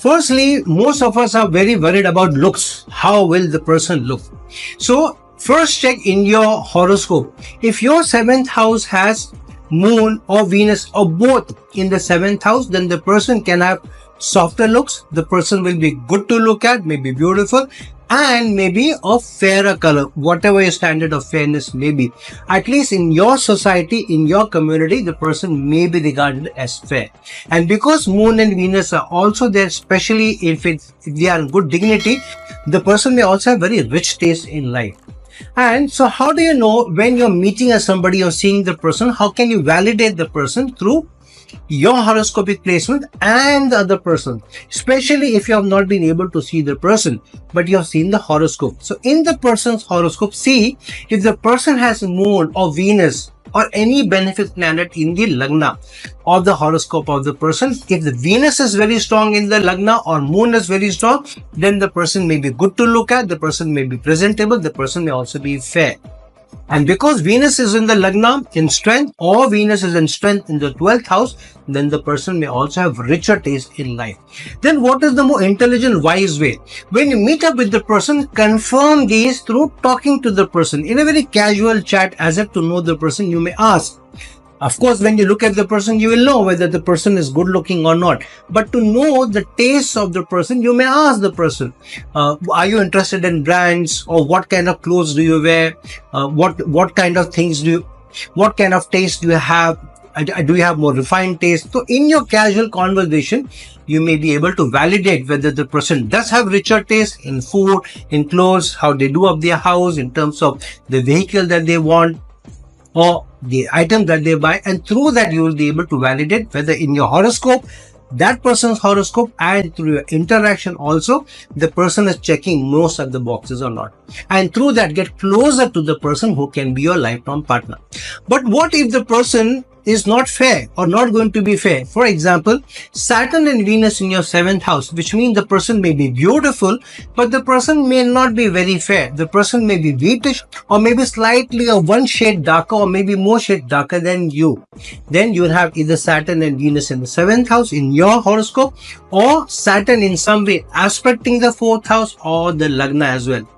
Firstly, most of us are very worried about looks. How will the person look? So first check in your horoscope. If your 7th house has moon or Venus or both in the 7th house, then the person can have softer looks. The person will be good to look at, maybe beautiful, and maybe of fairer color, whatever your standard of fairness may be. At least in your society, in your community, the person may be regarded as fair. And because moon and Venus are also there, especially if they are in good dignity, the person may also have very rich taste in life. And so how do you know when you're meeting somebody or seeing the person? How can you validate the person? Through your horoscopic placement and the other person, especially if you have not been able to see the person, but you have seen the horoscope. So in the person's horoscope, see if the person has moon or Venus or any benefic planet in the lagna or the horoscope of the person. If the Venus is very strong in the lagna or moon is very strong, then the person may be good to look at, the person may be presentable, the person may also be fair. And because Venus is in the lagna in strength, or Venus is in strength in the 12th house, then the person may also have richer taste in life. Then what is the more intelligent, wise way? When you meet up with the person, confirm these through talking to the person. In a very casual chat, as if to know the person, you may ask. Of course, when you look at the person, you will know whether the person is good looking or not. But to know the taste of the person, you may ask the person, are you interested in brands, or what kind of clothes do you wear? What kind of things what kind of taste do you have? Do you have more refined taste? So in your casual conversation, you may be able to validate whether the person does have richer taste in food, in clothes, how they do up their house, in terms of the vehicle that they want, or the item that they buy. And through that, you will be able to validate whether in your horoscope, that person's horoscope, and through your interaction also, the person is checking most of the boxes or not. And through that, get closer to the person who can be your lifetime partner. But what if the person is not fair or not going to be fair? For example, Saturn and Venus in your 7th house, which means the person may be beautiful, but the person may not be very fair. The person may be wheatish, or maybe slightly or one shade darker, or maybe more shade darker than you. Then you will have either Saturn and Venus in the 7th house in your horoscope, or Saturn in some way aspecting the 4th house or the lagna as well.